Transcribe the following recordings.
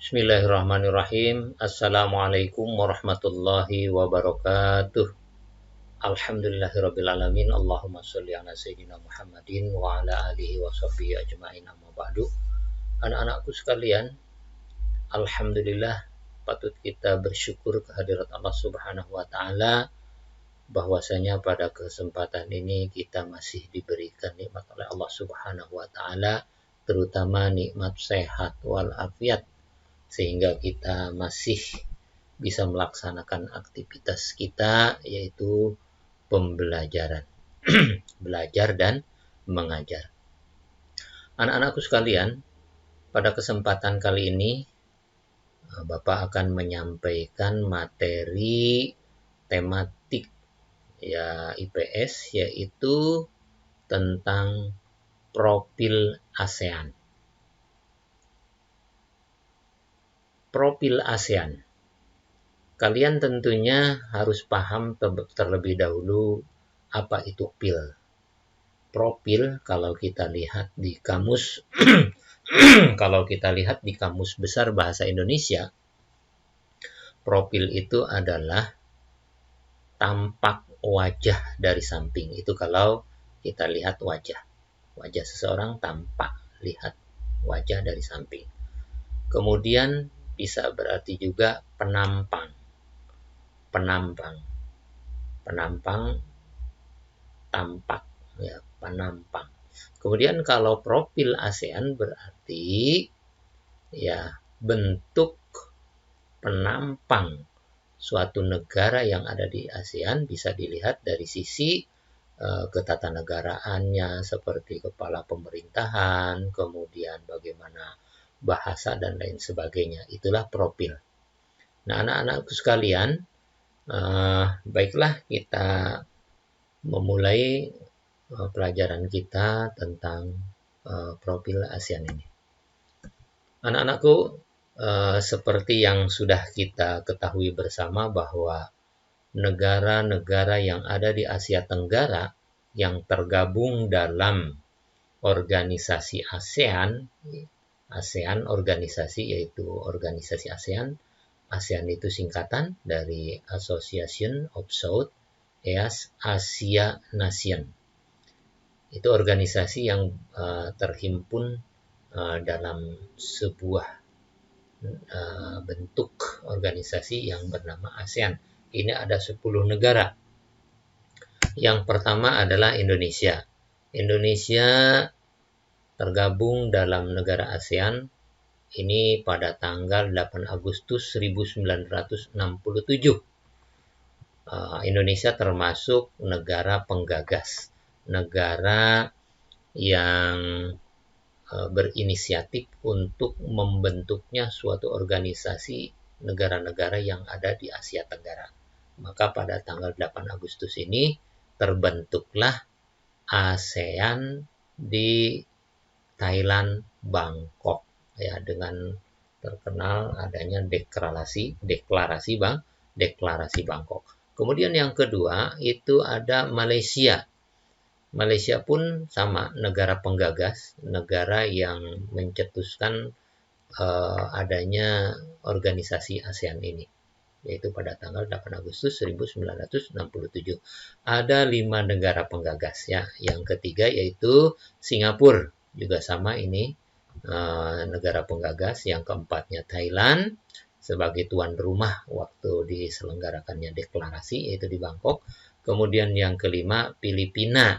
Bismillahirrahmanirrahim. Assalamualaikum warahmatullahi wabarakatuh. Alhamdulillahirrabbilalamin. Allahumma sholli ala sayyidina Muhammadin wa ala alihi wa sahbihi ajma'in, amma ba'du. Anak-anakku sekalian, alhamdulillah patut kita bersyukur kehadirat Allah Subhanahu wa taala bahwasanya pada kesempatan ini kita masih diberikan nikmat oleh Allah Subhanahu wa taala, terutama nikmat sehat walafiat, sehingga kita masih bisa melaksanakan aktivitas kita, yaitu pembelajaran. Belajar dan mengajar. Anak-anakku sekalian, pada kesempatan kali ini Bapak akan menyampaikan materi tematik IPS, yaitu tentang profil ASEAN. Profil ASEAN. Kalian tentunya harus paham terlebih dahulu apa itu PIL. Profil kalau kita lihat di kamus besar bahasa Indonesia, profil itu adalah tampak wajah dari samping. Itu kalau kita lihat wajah seseorang, tampak lihat wajah dari samping. Kemudian bisa berarti juga penampang tampak, ya, penampang. Kemudian kalau profil ASEAN berarti ya bentuk penampang suatu negara yang ada di ASEAN bisa dilihat dari sisi ketatanegaraannya, seperti kepala pemerintahan, kemudian bagaimana bahasa dan lain sebagainya. Itulah profil. Nah, anak-anakku sekalian, baiklah kita memulai pelajaran kita tentang profil ASEAN ini. Anak-anakku, seperti yang sudah kita ketahui bersama bahwa negara-negara yang ada di Asia Tenggara yang tergabung dalam organisasi ASEAN organisasi, yaitu organisasi ASEAN. ASEAN itu singkatan dari Association of South Asia Nation. Itu organisasi yang terhimpun dalam sebuah bentuk organisasi yang bernama ASEAN. Ini ada 10 negara. Yang pertama adalah Indonesia. Indonesia tergabung dalam negara ASEAN ini pada tanggal 8 Agustus 1967. Indonesia termasuk negara penggagas, negara yang berinisiatif untuk membentuknya suatu organisasi negara-negara yang ada di Asia Tenggara. Maka pada tanggal 8 Agustus ini terbentuklah ASEAN di Thailand, Bangkok, ya, dengan terkenal adanya deklarasi Bangkok. Kemudian yang kedua itu ada Malaysia. Malaysia pun sama, negara penggagas, negara yang mencetuskan adanya organisasi ASEAN ini, yaitu pada tanggal 8 Agustus 1967. Ada 5 negara penggagas, ya. Yang ketiga yaitu Singapura, juga sama ini negara penggagas. Yang keempatnya Thailand sebagai tuan rumah waktu diselenggarakannya deklarasi, yaitu di Bangkok. Kemudian yang kelima Filipina.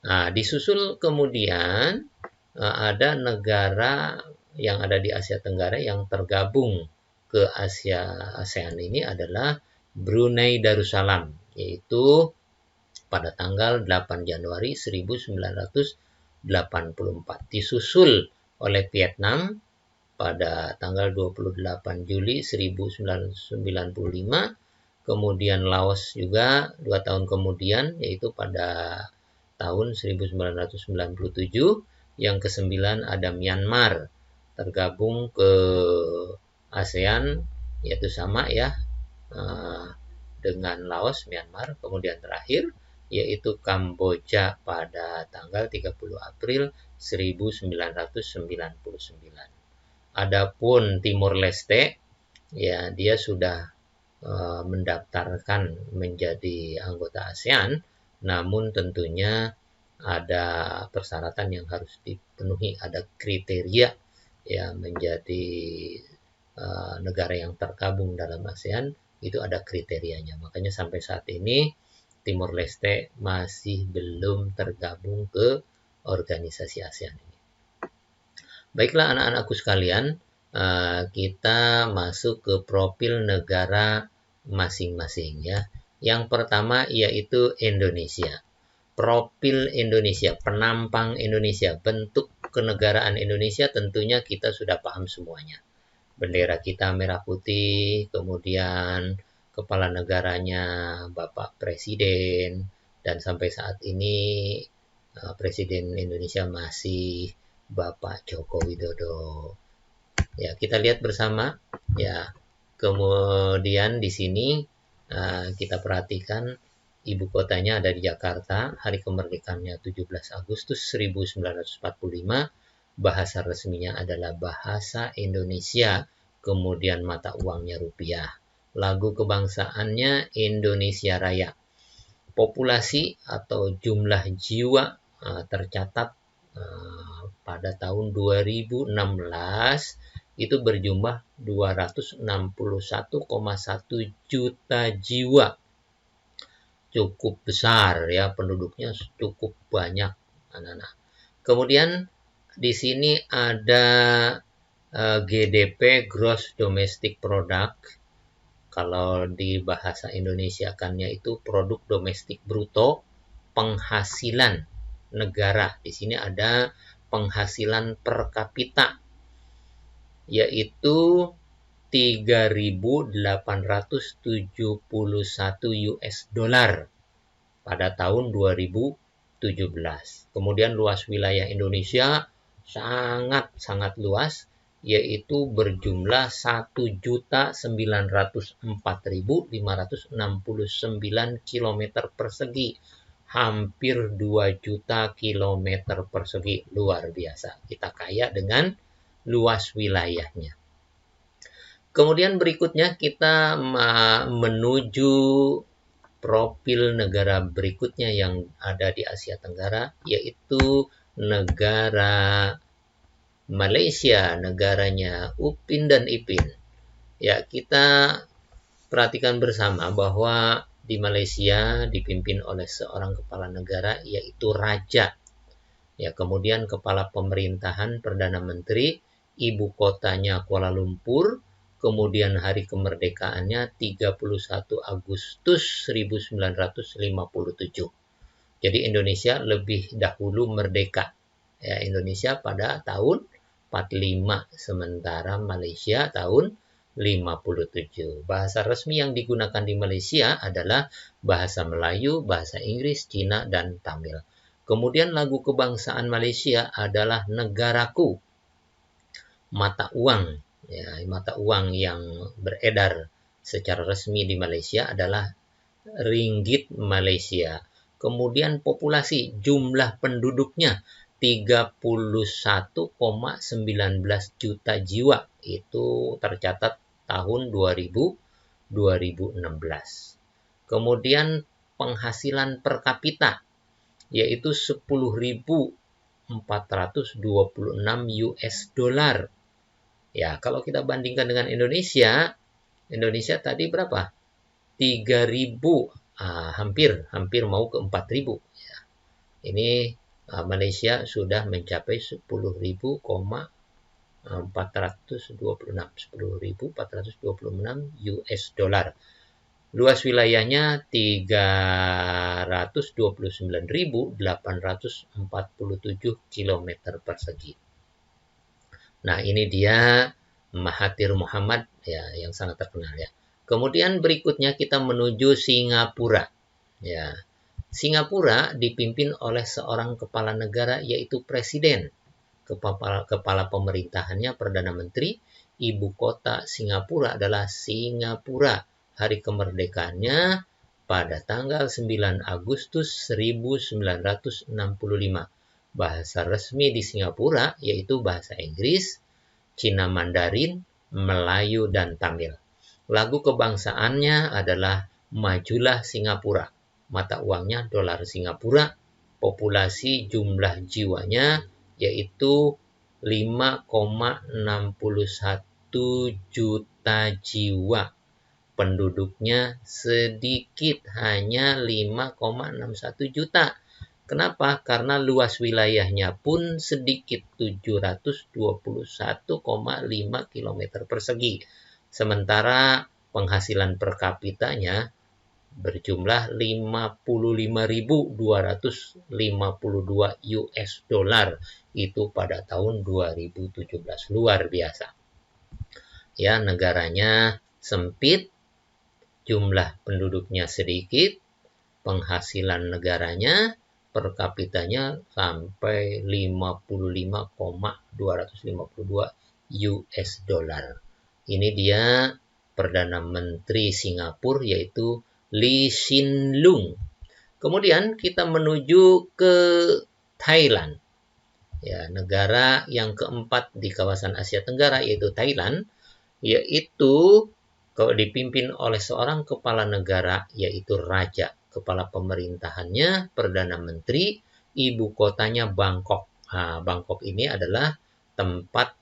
Nah, disusul kemudian ada negara yang ada di Asia Tenggara yang tergabung ke ASEAN ini adalah Brunei Darussalam, yaitu pada tanggal 8 Januari 1984. Disusul oleh Vietnam pada tanggal 28 Juli 1995. Kemudian Laos juga 2 tahun kemudian, yaitu pada tahun 1997. Yang kesembilan ada Myanmar, tergabung ke ASEAN, yaitu sama, ya, dengan Laos, Myanmar. Kemudian terakhir yaitu Kamboja pada tanggal 30 April 1999. Adapun Timor Leste, ya dia sudah mendaftarkan menjadi anggota ASEAN, namun tentunya ada persyaratan yang harus dipenuhi, ada kriteria ya menjadi negara yang tergabung dalam ASEAN, itu ada kriterianya. Makanya sampai saat ini Timor Leste masih belum tergabung ke organisasi ASEAN ini. Baiklah anak-anakku sekalian, kita masuk ke profil negara masing-masing ya. Yang pertama yaitu Indonesia. Profil Indonesia, penampang Indonesia, bentuk kenegaraan Indonesia tentunya kita sudah paham semuanya. Bendera kita merah putih, kemudian kepala negaranya Bapak Presiden, dan sampai saat ini Presiden Indonesia masih Bapak Joko Widodo. Ya, kita lihat bersama ya. Kemudian di sini kita perhatikan ibu kotanya ada di Jakarta, hari kemerdekaannya 17 Agustus 1945, bahasa resminya adalah bahasa Indonesia, kemudian mata uangnya rupiah. Lagu kebangsaannya Indonesia Raya. Populasi atau jumlah jiwa tercatat pada tahun 2016 itu berjumlah 261,1 juta jiwa. Cukup besar ya, penduduknya cukup banyak anak-anak. Kemudian di sini ada GDP, Gross Domestic Product. Kalau di bahasa Indonesia-kannya itu produk domestik bruto, penghasilan negara. Di sini ada penghasilan per kapita, yaitu 3.871 US dollar pada tahun 2017. Kemudian luas wilayah Indonesia sangat luas, yaitu berjumlah 1.904.569 km persegi. Hampir 2 juta kilometer persegi. Luar biasa. Kita kaya dengan luas wilayahnya. Kemudian berikutnya kita menuju profil negara berikutnya yang ada di Asia Tenggara, yaitu negara Malaysia, negaranya Upin dan Ipin. Ya, kita perhatikan bersama bahwa di Malaysia dipimpin oleh seorang kepala negara, yaitu Raja. Ya, kemudian kepala pemerintahan Perdana Menteri, ibu kotanya Kuala Lumpur, kemudian hari kemerdekaannya 31 Agustus 1957. Jadi Indonesia lebih dahulu merdeka. Ya, Indonesia pada tahun 45, sementara Malaysia tahun 57. Bahasa resmi yang digunakan di Malaysia adalah bahasa Melayu, bahasa Inggris, Cina, dan Tamil. Kemudian lagu kebangsaan Malaysia adalah Negaraku. Mata uang, ya, mata uang yang beredar secara resmi di Malaysia adalah ringgit Malaysia. Kemudian populasi, jumlah penduduknya 31,19 juta jiwa. Itu tercatat tahun 2016. Kemudian penghasilan per kapita yaitu 10.426 US dollar. Ya, kalau kita bandingkan dengan Indonesia, Indonesia tadi berapa? 3.000, hampir mau ke 4.000. Ya. Ini Malaysia sudah mencapai 10.426 US dollar. Luas wilayahnya 329.847 km persegi. Nah, ini dia Mahathir Mohamad ya, yang sangat terkenal ya. Kemudian berikutnya kita menuju Singapura. Ya. Singapura dipimpin oleh seorang kepala negara, yaitu presiden. Kepala pemerintahannya Perdana Menteri. Ibu kota Singapura adalah Singapura. Hari kemerdekaannya pada tanggal 9 Agustus 1965. Bahasa resmi di Singapura yaitu bahasa Inggris, Cina Mandarin, Melayu, dan Tamil. Lagu kebangsaannya adalah Majulah Singapura. Mata uangnya dolar Singapura. Populasi jumlah jiwanya yaitu 5,61 juta jiwa. Penduduknya sedikit, hanya 5,61 juta. Kenapa? Karena luas wilayahnya pun sedikit, 721,5 km persegi. Sementara penghasilan per kapitanya berjumlah 55.252 US dollar itu pada tahun 2017. Luar biasa. Ya, negaranya sempit, jumlah penduduknya sedikit, penghasilan negaranya per kapitanya sampai 55,252 US dollar. Ini dia Perdana Menteri Singapura, yaitu Lee Hsien Loong. Kemudian kita menuju ke Thailand. Ya, negara yang keempat di kawasan Asia Tenggara yaitu Thailand, yaitu dipimpin oleh seorang kepala negara yaitu raja. Kepala pemerintahannya Perdana Menteri, ibu kotanya Bangkok. Nah, Bangkok ini adalah tempat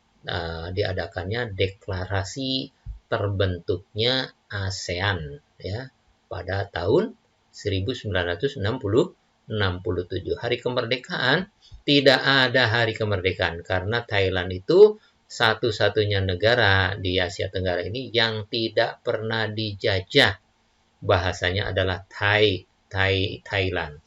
diadakannya deklarasi terbentuknya ASEAN ya pada tahun 1967. Hari kemerdekaan, tidak ada hari kemerdekaan karena Thailand itu satu-satunya negara di Asia Tenggara ini yang tidak pernah dijajah. Bahasanya adalah Thailand.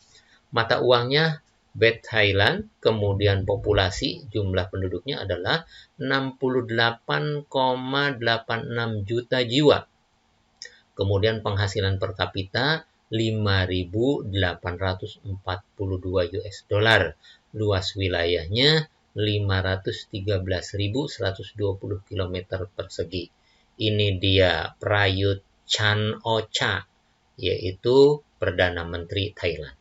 Mata uangnya Baht Thailand, kemudian populasi jumlah penduduknya adalah 68,86 juta jiwa. Kemudian penghasilan per kapita 5.842 US dollar. Luas wilayahnya 513.120 km persegi. Ini dia Prayut Chan-o-cha, yaitu Perdana Menteri Thailand.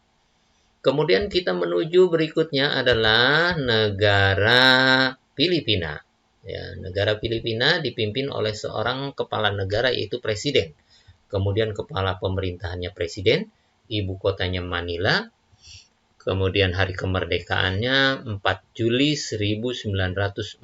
Kemudian kita menuju berikutnya adalah negara Filipina. Ya, negara Filipina dipimpin oleh seorang kepala negara yaitu presiden. Kemudian kepala pemerintahannya presiden, ibu kotanya Manila. Kemudian hari kemerdekaannya 4 Juli 1946.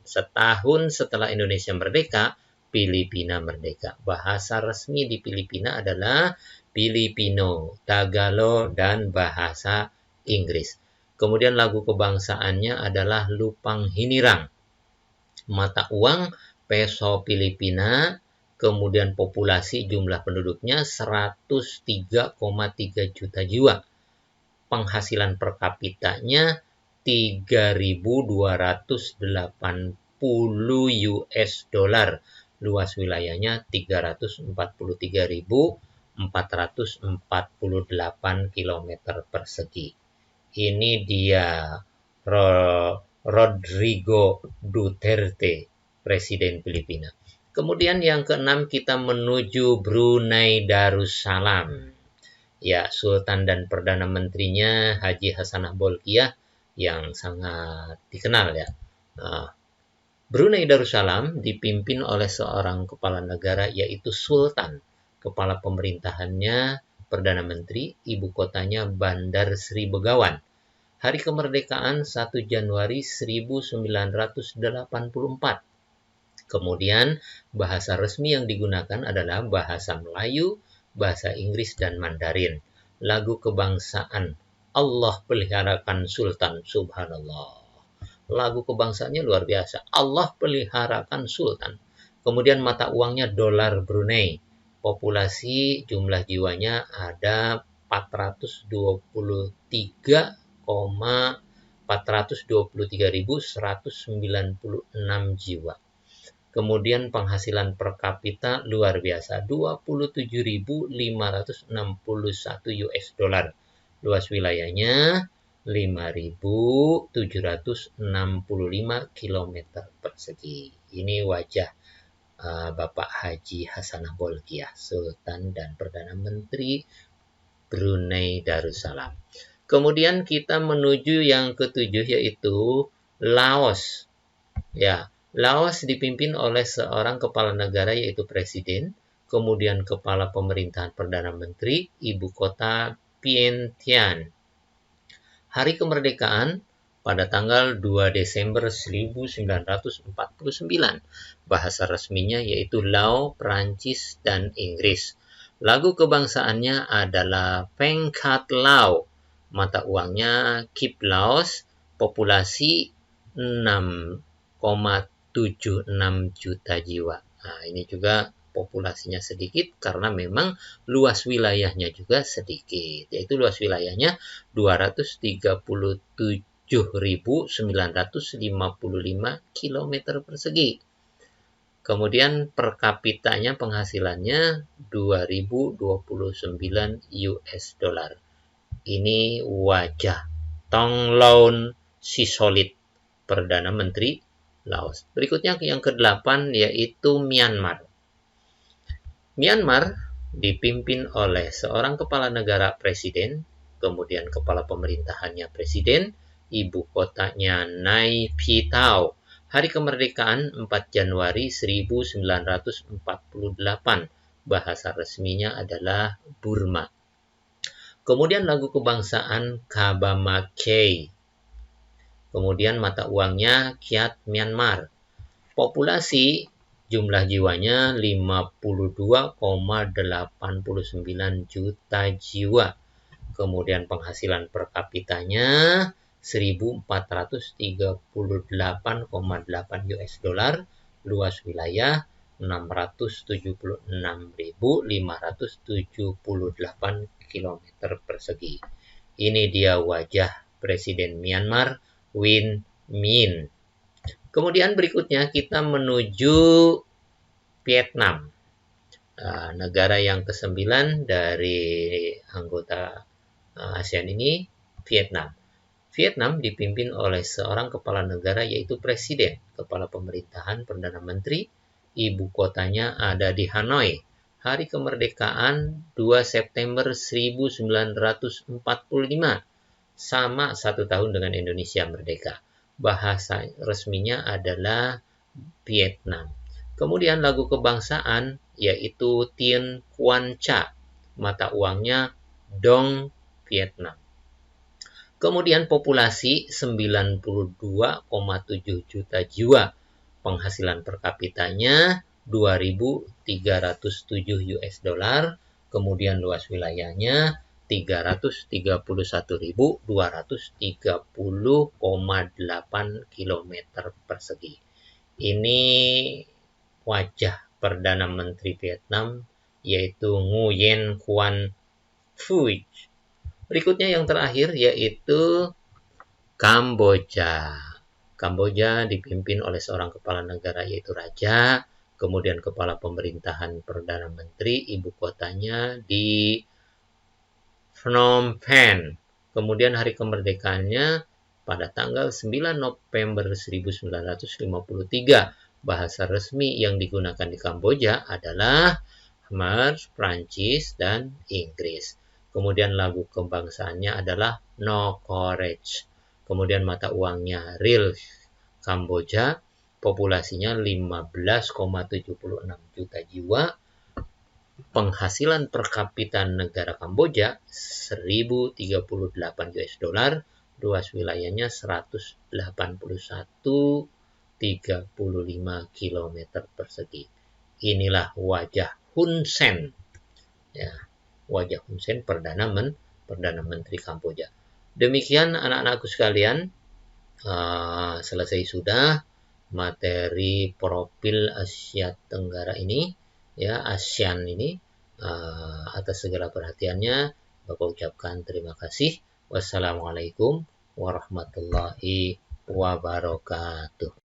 Setahun setelah Indonesia merdeka, Filipina merdeka. Bahasa resmi di Filipina adalah Filipino, Tagalog, dan bahasa Inggris. Kemudian lagu kebangsaannya adalah Lupang Hinirang. Mata uang peso Filipina, kemudian populasi jumlah penduduknya 103,3 juta jiwa. Penghasilan per kapitanya 3.280 US dollar. Luas wilayahnya 343.448 km persegi. Ini dia Rodrigo Duterte, Presiden Filipina. Kemudian yang keenam kita menuju Brunei Darussalam. Ya, Sultan dan Perdana Menterinya Haji Hasanah Bolkiah yang sangat dikenal ya. Brunei Darussalam dipimpin oleh seorang kepala negara yaitu Sultan. Kepala pemerintahannya Perdana Menteri, ibu kotanya Bandar Sri Begawan. Hari kemerdekaan 1 Januari 1984. Kemudian bahasa resmi yang digunakan adalah bahasa Melayu, bahasa Inggris, dan Mandarin. Lagu kebangsaan Allah peliharakan Sultan, subhanallah. Lagu kebangsaannya luar biasa. Allah peliharakan Sultan. Kemudian mata uangnya dolar Brunei. Populasi jumlah jiwanya ada 423.196 jiwa. Kemudian penghasilan per kapita luar biasa, 27.561 US dollar. Luas wilayahnya 5.765 km persegi. Ini wajah Bapak Haji Hasanah Bolkiah, Sultan dan Perdana Menteri Brunei Darussalam. Kemudian kita menuju yang ketujuh yaitu Laos. Ya, Laos dipimpin oleh seorang kepala negara yaitu presiden, kemudian kepala pemerintahan perdana menteri, ibu kota Vientiane. Hari kemerdekaan pada tanggal 2 Desember 1949. Bahasa resminya yaitu Lao, Perancis, dan Inggris. Lagu kebangsaannya adalah Phengkat Lao. Mata uangnya Kip Laos, populasi 6,76 juta jiwa. Nah, ini juga populasinya sedikit karena memang luas wilayahnya juga sedikit, yaitu luas wilayahnya 237.955 km persegi. Kemudian per kapitanya penghasilannya 2029 US dollar. Ini wajah Thongloun Sisolit, Perdana Menteri Laos. Berikutnya yang ke-8 yaitu Myanmar. Myanmar dipimpin oleh seorang kepala negara presiden, kemudian kepala pemerintahannya presiden, ibu kotanya Nay Pyi Taw. Hari kemerdekaan 4 Januari 1948. Bahasa resminya adalah Burma. Kemudian lagu kebangsaan Kabama Kay. Kemudian mata uangnya Kyat Myanmar. Populasi jumlah jiwanya 52,89 juta jiwa. Kemudian penghasilan per kapitanya 1.438,8 US dollar. Luas wilayah 676.578 km persegi. Ini dia wajah Presiden Myanmar, Win Myint. Kemudian berikutnya kita menuju Vietnam. Negara yang ke-9 dari anggota ASEAN ini, Vietnam. Vietnam dipimpin oleh seorang kepala negara yaitu presiden, kepala pemerintahan, perdana menteri, ibu kotanya ada di Hanoi. Hari kemerdekaan 2 September 1945. Sama 1 tahun dengan Indonesia merdeka. Bahasa resminya adalah Vietnam. Kemudian lagu kebangsaan yaitu Tien Quan Cha. Mata uangnya Dong Vietnam. Kemudian populasi 92,7 juta jiwa. Penghasilan per kapitanya 2.307 US dollar. Kemudian luas wilayahnya 331.230,8 km persegi. Ini wajah Perdana Menteri Vietnam, yaitu Nguyen Xuan Phuc. Berikutnya yang terakhir yaitu Kamboja. Kamboja dipimpin oleh seorang kepala negara yaitu Raja, kemudian kepala pemerintahan Perdana Menteri, ibu kotanya di Phnom Penh. Kemudian hari kemerdekaannya pada tanggal 9 November 1953. Bahasa resmi yang digunakan di Kamboja adalah Khmer, Prancis, dan Inggris. Kemudian lagu kebangsaannya adalah No Courage. Kemudian mata uangnya Riel Kamboja. Populasinya 15,76 juta jiwa. Penghasilan per kapita negara Kamboja 1.038 US dollar, luas wilayahnya 181,35 km persegi. Inilah wajah Hun Sen. Ya, wajah Hun Sen Perdana Menteri Kamboja. Demikian anak-anakku sekalian, selesai sudah materi profil Asia Tenggara ini, ya, ASEAN ini. Atas segala perhatiannya, Bapak ucapkan terima kasih. Wassalamualaikum warahmatullahi wabarakatuh.